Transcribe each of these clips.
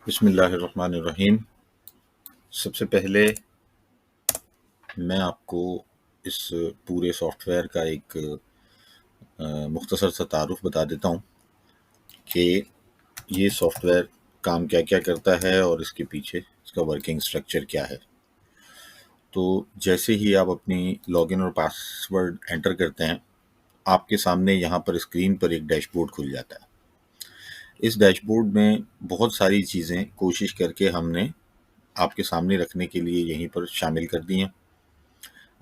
बिस्मिल्लाहिर्रहमानिर्रहीम। सबसे पहले मैं आपको इस पूरे सॉफ्टवेयर का एक मुख्तसर सा तारुफ बता देता हूँ कि ये सॉफ्टवेयर काम क्या क्या करता है और इसके पीछे इसका वर्किंग स्ट्रक्चर क्या है। तो जैसे ही आप अपनी लॉगिन और पासवर्ड एंटर करते हैं, आपके सामने यहाँ पर स्क्रीन पर एक डैशबोर्ड खुल जाता है। इस डैशबोर्ड में बहुत सारी चीज़ें कोशिश करके हमने आपके सामने रखने के लिए यहीं पर शामिल कर दी हैं।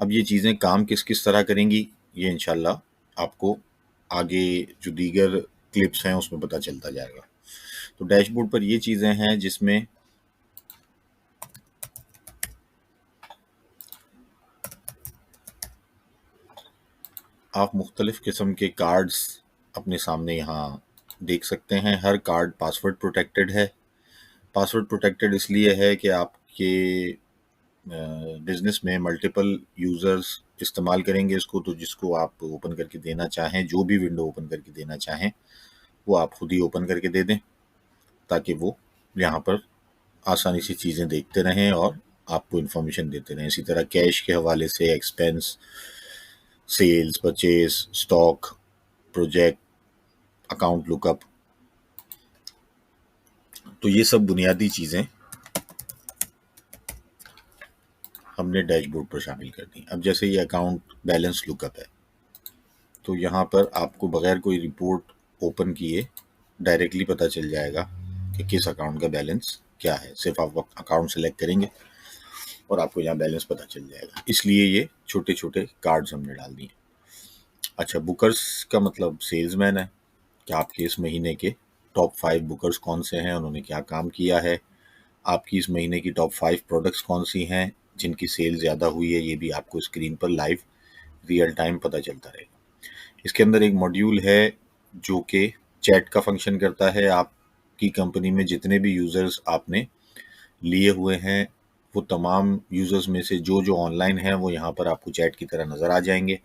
अब ये चीज़ें काम किस किस तरह करेंगी, ये इंशाल्लाह आपको आगे जो दीगर क्लिप्स हैं उसमें पता चलता जाएगा। तो डैशबोर्ड पर ये चीज़ें हैं जिसमें आप मुख्तलिफ़ किस्म के कार्ड्स अपने सामने यहाँ देख सकते हैं। हर कार्ड पासवर्ड प्रोटेक्टेड है। पासवर्ड प्रोटेक्टेड इसलिए है कि आपके बिज़नेस में मल्टीपल यूज़र्स इस्तेमाल करेंगे इसको, तो जिसको आप ओपन करके देना चाहें, जो भी विंडो ओपन करके देना चाहें, वो आप खुद ही ओपन करके दे दें, ताकि वो यहाँ पर आसानी से चीज़ें देखते रहें और आपको इन्फॉर्मेशन देते रहें। इसी तरह कैश के हवाले से expense, sales, purchase, stock, project, account lookup, तो ये सब बुनियादी चीज़ें हमने डैशबोर्ड पर शामिल कर दी। अब जैसे ये अकाउंट बैलेंस लुकअप है, तो यहाँ पर आपको बगैर कोई रिपोर्ट ओपन किए डायरेक्टली पता चल जाएगा कि किस अकाउंट का बैलेंस क्या है। सिर्फ आप अकाउंट सेलेक्ट करेंगे और आपको यहाँ बैलेंस पता चल जाएगा। इसलिए ये छोटे छोटे कार्ड्स हमने डाल दिए। अच्छा, बुकर्स का मतलब सेल्समैन है कि आपके इस महीने के टॉप 5 बुकर्स कौन से हैं, उन्होंने क्या काम किया है। आपकी इस महीने की टॉप 5 प्रोडक्ट्स कौन सी हैं जिनकी सेल ज़्यादा हुई है, ये भी आपको स्क्रीन पर लाइव रियल टाइम पता चलता रहेगा। इसके अंदर एक मॉड्यूल है जो कि चैट का फंक्शन करता है। आपकी कंपनी में जितने भी यूज़र्स आपने लिए हुए हैं, वो तमाम यूज़र्स में से जो जो ऑनलाइन हैं वो यहाँ पर आपको चैट की तरह नज़र आ जाएंगे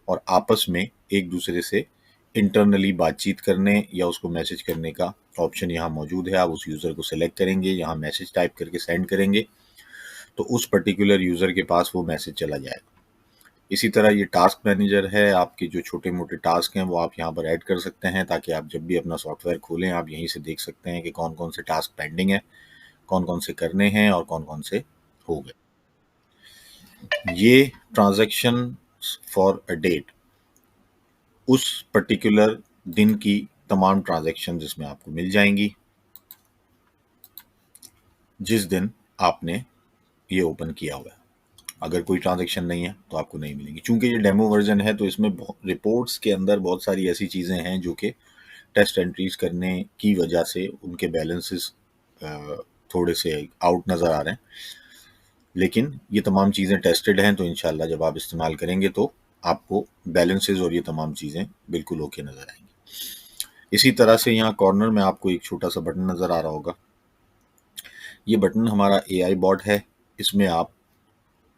और आपस में एक दूसरे से इंटरनली बातचीत करने या उसको मैसेज करने का ऑप्शन यहाँ मौजूद है। आप उस यूज़र को सेलेक्ट करेंगे, यहाँ मैसेज टाइप करके सेंड करेंगे, तो उस पर्टिकुलर यूज़र के पास वो मैसेज चला जाएगा। इसी तरह ये टास्क मैनेजर है। आपके जो छोटे मोटे टास्क हैं वो आप यहाँ पर ऐड कर सकते हैं, ताकि आप जब भी अपना सॉफ्टवेयर खोलें आप यहीं से देख सकते हैं कि कौन कौन से टास्क पेंडिंग है, कौन कौन से करने हैं और कौन कौन से हो गए। ये ट्रांजैक्शन फॉर अ डेट, उस पर्टिकुलर दिन की तमाम ट्रांजैक्शन इसमें आपको मिल जाएंगी जिस दिन आपने ये ओपन किया हुआ है। अगर कोई ट्रांजैक्शन नहीं है तो आपको नहीं मिलेंगी। चूंकि ये डेमो वर्जन है तो इसमें रिपोर्ट्स के अंदर बहुत सारी ऐसी चीज़ें हैं जो कि टेस्ट एंट्रीज करने की वजह से उनके बैलेंसेस थोड़े से आउट नज़र आ रहे हैं, लेकिन ये तमाम चीज़ें टेस्टेड हैं, तो इंशाल्लाह जब आप इस्तेमाल करेंगे तो आपको बैलेंसेस और ये तमाम चीज़ें बिल्कुल ओके नज़र आएंगी। इसी तरह से यहाँ कॉर्नर में आपको एक छोटा सा बटन नज़र आ रहा होगा। ये बटन हमारा AI बॉट है। इसमें आप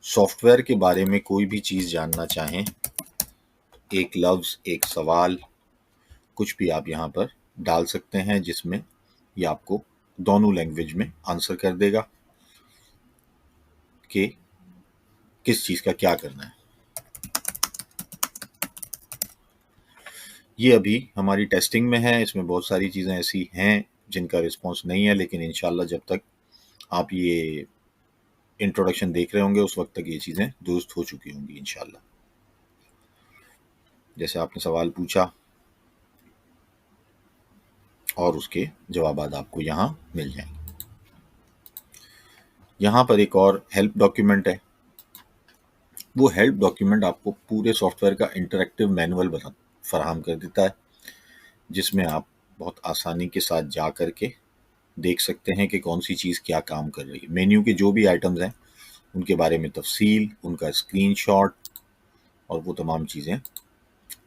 सॉफ्टवेयर के बारे में कोई भी चीज़ जानना चाहें, एक लफ्ज़, एक सवाल, कुछ भी आप यहाँ पर डाल सकते हैं, जिसमें ये आपको दोनों लैंग्वेज में आंसर कर देगा कि किस चीज़ का क्या करना है। ये अभी हमारी टेस्टिंग में है। इसमें बहुत सारी चीज़ें ऐसी हैं जिनका रिस्पॉन्स नहीं है, लेकिन इंशाल्लाह जब तक आप ये इंट्रोडक्शन देख रहे होंगे उस वक्त तक ये चीज़ें दुरुस्त हो चुकी होंगी इंशाल्लाह। जैसे आपने सवाल पूछा और उसके जवाब आपको यहाँ मिल जाएंगे। यहाँ पर एक और हेल्प डॉक्यूमेंट है। वो हेल्प डॉक्यूमेंट आपको पूरे सॉफ्टवेयर का इंटरेक्टिव मैनुअल फराहम कर देता है, जिसमें आप बहुत आसानी के साथ जा कर के देख सकते हैं कि कौन सी चीज़ क्या काम कर रही है। मेन्यू के जो भी आइटम्स हैं उनके बारे में तफसील, उनका स्क्रीनशॉट और वो तमाम चीज़ें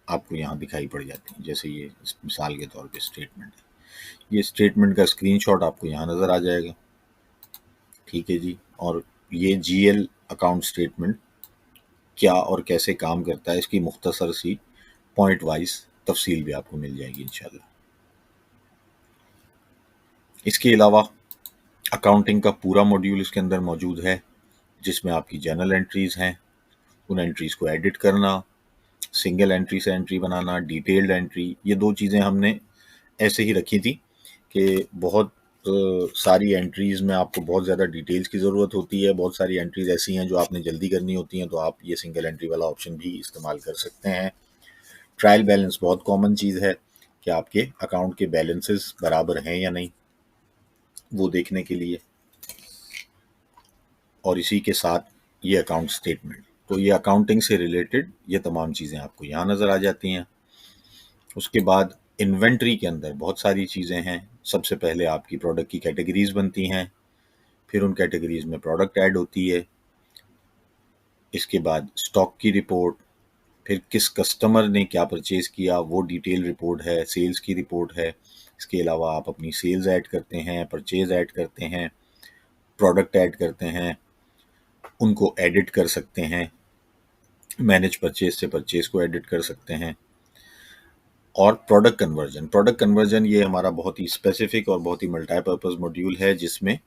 आपको यहाँ दिखाई पड़ जाती हैं। जैसे ये मिसाल के तौर पे स्टेटमेंट है, ये स्टेटमेंट का स्क्रीनशॉट आपको यहाँ नज़र आ जाएगा। ठीक है जी। और ये GL अकाउंट स्टेटमेंट क्या और कैसे काम करता है, इसकी मुख्तसर सी पॉइंट वाइज तफसील भी आपको मिल जाएगी इंशाल्लाह। इसके अलावा अकाउंटिंग का पूरा मॉड्यूल इसके अंदर मौजूद है, जिसमें आपकी जर्नल एंट्रीज हैं, उन एंट्रीज को एडिट करना, सिंगल एंट्री से एंट्री बनाना, डिटेल्ड एंट्री, ये 2 चीज़ें हमने ऐसे ही रखी थी कि बहुत सारी एंट्रीज़ में आपको बहुत ज़्यादा डिटेल्स की ज़रूरत होती है, बहुत सारी एंट्रीज़ ऐसी हैं जो आपने जल्दी करनी होती हैं, तो आप ये सिंगल एंट्री वाला ऑप्शन भी इस्तेमाल कर सकते हैं। ट्रायल बैलेंस बहुत कॉमन चीज़ है कि आपके अकाउंट के बैलेंसेस बराबर हैं या नहीं, वो देखने के लिए। और इसी के साथ ये अकाउंट स्टेटमेंट, तो ये अकाउंटिंग से रिलेटेड ये तमाम चीज़ें आपको यहाँ नज़र आ जाती हैं। उसके बाद इन्वेंट्री के अंदर बहुत सारी चीज़ें हैं। सबसे पहले आपकी प्रोडक्ट की कैटेगरीज बनती हैं, फिर उन कैटेगरीज में प्रोडक्ट ऐड होती है, इसके बाद स्टॉक की रिपोर्ट, फिर किस कस्टमर ने क्या परचेज किया वो डिटेल रिपोर्ट है, सेल्स की रिपोर्ट है। इसके अलावा आप अपनी सेल्स ऐड करते हैं, परचेज ऐड करते हैं, प्रोडक्ट ऐड करते हैं, उनको एडिट कर सकते हैं, मैनेज परचेज से परचेज को एडिट कर सकते हैं। और प्रोडक्ट कन्वर्जन ये हमारा बहुत ही स्पेसिफिक और बहुत ही मल्टीपर्पज़ मॉड्यूल है, जिसमें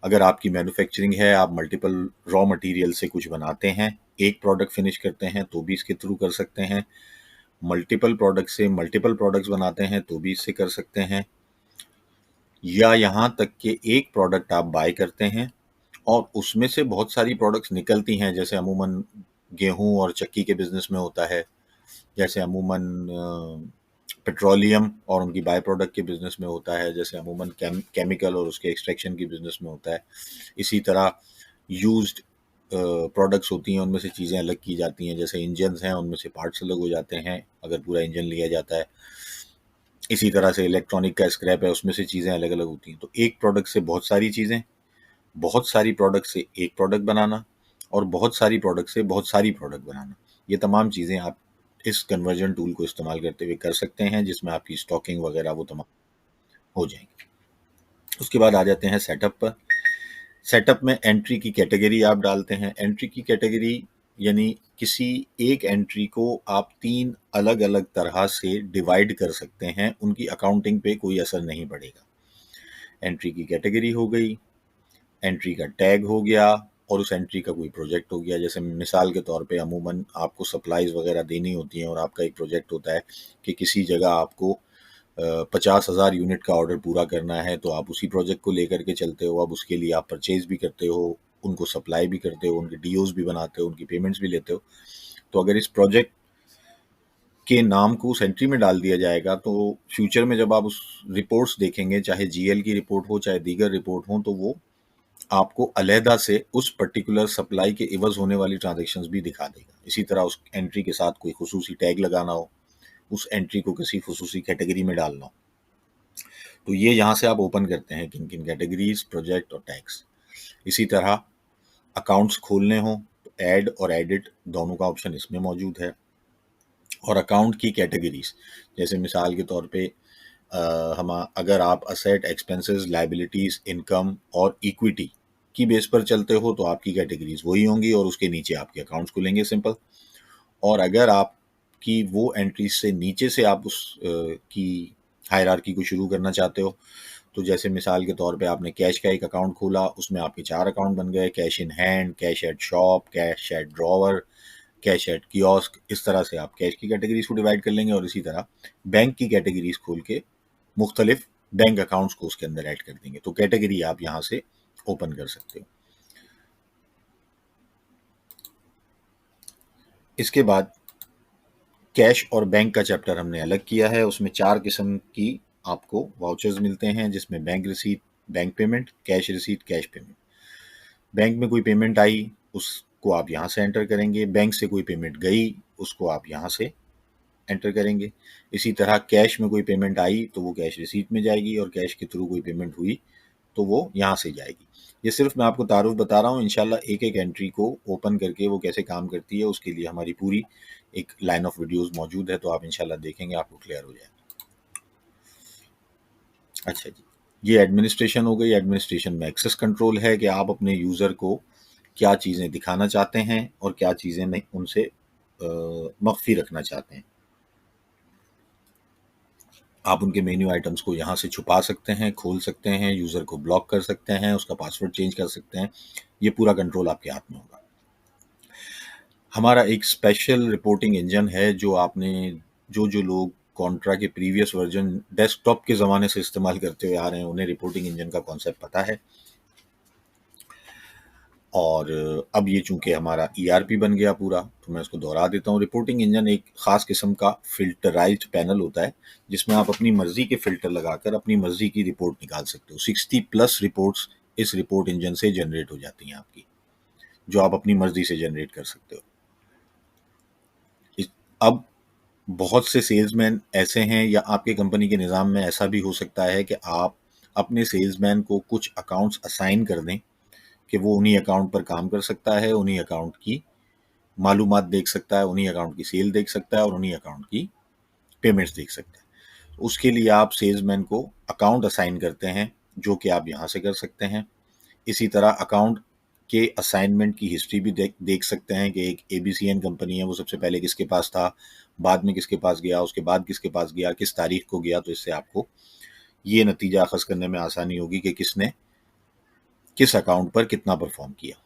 अगर आपकी मैन्युफैक्चरिंग है, आप मल्टीपल रॉ मटेरियल से कुछ बनाते हैं, एक प्रोडक्ट फिनिश करते हैं तो भी इसके थ्रू कर सकते हैं, मल्टीपल प्रोडक्ट से मल्टीपल प्रोडक्ट्स बनाते हैं तो भी इससे कर सकते हैं, या यहाँ तक कि एक प्रोडक्ट आप बाय करते हैं और उसमें से बहुत सारी प्रोडक्ट्स निकलती हैं, जैसे अमूमन गेहूं और चक्की के बिजनेस में होता है, जैसे अमूमन पेट्रोलियम और उनकी बाय प्रोडक्ट के बिजनेस में होता है, जैसे अमूमन केमिकल और उसके एक्सट्रैक्शन की बिजनेस में होता है। इसी तरह यूज्ड प्रोडक्ट्स होती हैं, उनमें से चीज़ें अलग की जाती हैं, जैसे इंजन्स हैं उनमें से पार्ट्स अलग हो जाते हैं अगर पूरा इंजन लिया जाता है। इसी तरह से इलेक्ट्रॉनिक का स्क्रैप है, उसमें से चीज़ें अलग अलग होती हैं। तो एक प्रोडक्ट से बहुत सारी चीज़ें, बहुत सारी प्रोडक्ट से एक प्रोडक्ट बनाना, और बहुत सारी प्रोडक्ट से बहुत सारी प्रोडक्ट बनाना, ये तमाम चीज़ें आप इस कन्वर्जन टूल को इस्तेमाल करते हुए कर सकते हैं, जिसमें आपकी स्टॉकिंग वगैरह वो तमाम हो जाएंगी। उसके बाद आ जाते हैं सेटअप पर। सेटअप में एंट्री की कैटेगरी आप डालते हैं। एंट्री की कैटेगरी यानी किसी एक एंट्री को आप 3 अलग अलग तरह से डिवाइड कर सकते हैं, उनकी अकाउंटिंग पे कोई असर नहीं पड़ेगा। एंट्री की कैटेगरी हो गई, एंट्री का टैग हो गया, और उस एंट्री का कोई प्रोजेक्ट हो गया। जैसे मिसाल के तौर पे अमूमन आपको सप्लाईज वगैरह देनी होती हैं और आपका एक प्रोजेक्ट होता है कि किसी जगह आपको 50,000 यूनिट का ऑर्डर पूरा करना है, तो आप उसी प्रोजेक्ट को लेकर के चलते हो। अब उसके लिए आप परचेज भी करते हो, उनको सप्लाई भी करते हो, उनके डीओज भी बनाते हो, उनकी पेमेंट्स भी लेते हो। तो अगर इस प्रोजेक्ट के नाम को उस एंट्री में डाल दिया जाएगा, तो फ्यूचर में जब आप उस रिपोर्ट्स देखेंगे, चाहे जीएल की रिपोर्ट हो चाहे दीगर रिपोर्ट हो, तो वो आपको अलहदा से उस पर्टिकुलर सप्लाई के इवज़ होने वाली ट्रांजैक्शंस भी दिखा देगा। इसी तरह उस एंट्री के साथ कोई खुसूसी टैग लगाना हो, उस एंट्री को किसी खुसूसी कैटेगरी में डालना हो, तो ये यहाँ से आप ओपन करते हैं किन किन कैटेगरीज, प्रोजेक्ट और टैग्स। इसी तरह अकाउंट्स खोलने हो तो ऐड और एडिट दोनों का ऑप्शन इसमें मौजूद है। और अकाउंट की कैटेगरीज, जैसे मिसाल के तौर पे हम अगर आप असेट, एक्सपेंसेस, लाइबिलिटीज, इनकम और इक्विटी की बेस पर चलते हो, तो आपकी कैटेगरीज वही होंगी और उसके नीचे आपके अकाउंट्स खुलेंगे, सिंपल। और अगर आपकी वो एंट्रीज से नीचे से आप उस की हायरार्की को शुरू करना चाहते हो, तो जैसे मिसाल के तौर पे आपने कैश का एक अकाउंट खोला, उसमें आपके 4 अकाउंट बन गए, cash in hand, cash at shop, cash at drawer, cash at kiosk. इस तरह से आप कैश की कैटेगरीज को डिवाइड कर लेंगे, और इसी तरह बैंक की कैटेगरीज खोल के मुख्तलिफ बैंक अकाउंट्स को उसके अंदर ऐड कर देंगे, तो कैटेगरी आप यहाँ से ओपन कर सकते हो। इसके बाद कैश और बैंक का चैप्टर हमने अलग किया है, उसमें 4 किस्म की आपको वाउचर्स मिलते हैं, जिसमें bank receipt, bank payment, cash receipt, cash payment. Bank में कोई पेमेंट आई, उसको आप यहाँ से एंटर करेंगे, बैंक से कोई पेमेंट गई, उसको आप यहाँ से एंटर करेंगे। इसी तरह कैश में कोई पेमेंट आई तो वो कैश रिसीट में जाएगी, और कैश के थ्रू कोई पेमेंट हुई तो वो यहाँ से जाएगी। ये सिर्फ मैं आपको तारुफ बता रहा हूँ, इंशाल्लाह एक एक एंट्री को ओपन करके वो कैसे काम करती है उसके लिए हमारी पूरी एक लाइन ऑफ वीडियोस मौजूद है, तो आप इंशाल्लाह देखेंगे, आपको क्लियर हो जाएगा। अच्छा जी, ये एडमिनिस्ट्रेशन हो गई। एडमिनिस्ट्रेशन में एक्सेस कंट्रोल है कि आप अपने यूज़र को क्या चीज़ें दिखाना चाहते हैं और क्या चीज़ें नहीं उनसे मख्फी रखना चाहते हैं। आप उनके मेन्यू आइटम्स को यहाँ से छुपा सकते हैं, खोल सकते हैं, यूज़र को ब्लॉक कर सकते हैं, उसका पासवर्ड चेंज कर सकते हैं। ये पूरा कंट्रोल आपके हाथ में होगा। हमारा एक स्पेशल रिपोर्टिंग इंजन है जो आपने जो लोग कॉन्ट्रा के प्रीवियस वर्जन डेस्कटॉप के ज़माने से इस्तेमाल करते हुए आ रहे हैं, उन्हें रिपोर्टिंग इंजन का कॉन्सेप्ट पता है। और अब ये चूंकि हमारा ईआरपी बन गया पूरा, तो मैं इसको दोहरा देता हूँ। रिपोर्टिंग इंजन एक ख़ास किस्म का फिल्टराइज्ड पैनल होता है जिसमें आप अपनी मर्जी के फिल्टर लगाकर अपनी मर्जी की रिपोर्ट निकाल सकते हो। 60+ रिपोर्ट्स इस रिपोर्ट इंजन से जनरेट हो जाती हैं आपकी, जो आप अपनी मर्जी से जनरेट कर सकते हो। अब बहुत से सेल्समैन ऐसे हैं, या आपके कंपनी के निज़ाम में ऐसा भी हो सकता है कि आप अपने सेल्समैन को कुछ अकाउंट्स असाइन कर दें कि वो उन्हीं अकाउंट पर काम कर सकता है, उन्हीं अकाउंट की मालूमात देख सकता है, उन्हीं अकाउंट की सेल देख सकता है और उन्हीं अकाउंट की पेमेंट्स देख सकता है। उसके लिए आप सेल्समैन को अकाउंट असाइन करते हैं, जो कि आप यहाँ से कर सकते हैं। इसी तरह अकाउंट के असाइनमेंट की हिस्ट्री भी देख सकते हैं कि एक एबीसीएन कंपनी है, वो सबसे पहले किसके पास था, बाद में किसके पास गया, उसके बाद किसके पास गया, किस तारीख को गया। तो इससे आपको ये नतीजा अखज़ करने में आसानी होगी कि किसने किस अकाउंट पर कितना परफॉर्म किया।